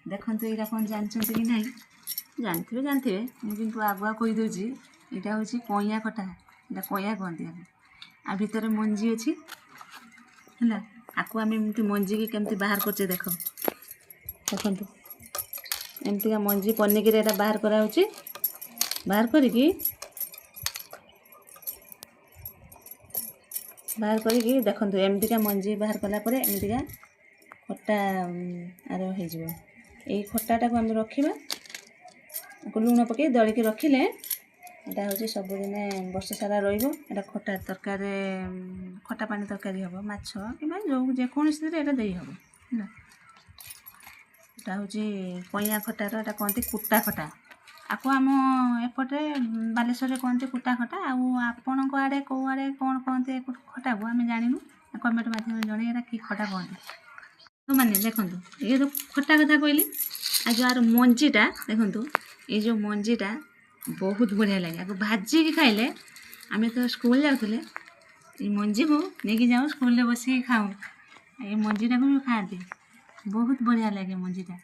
देखो यहाँ कौन जानते कि ना जानते मुझे आगुआ कहीदे यहाँ हूँ कईया खटा यहाँ कईया कहते हैं आ भितर मंजी अच्छी है आपको आम एमती मंजी की केमती बाहर करचे देख देखु एमती मंजी पनिकी एटा बाहर कराऊँच बाहर करी देखु एमतीका मंजी बाहर कलापर एमतीका खटा आर हो खटाटा को आम रखा लुण पकई दलिकी रखिले यहाँ हूँ सबुदिन वर्ष सारा रहा खटा तरकारी खटा पानी तरकारी हम माछ कि जो जेकोसी यहाँ दे हम है यहाँ हूँ कईया खटार यहाँ कहते कुटा खटा आपको आम एपटे बालेश्वर कहते कुटा खटा आपण आड़े कौ आड़े कौन कहते खटा को आम जानू कमेंट माध्यम जन यहाँ कि खटा कहते तो मैंने देखो ये तो खटा कथा कहली आ जो आर मंजीटा देखो ये जो मंजीटा बहुत बढ़िया लगे आपको भाजिकी खाइले आम तो स्कूल जाऊे ये मंजी को लेकिन जाऊँ स्कूल बस खाऊँ ये मंजीटा को भी खाते बहुत बढ़िया लगे मंजीटा।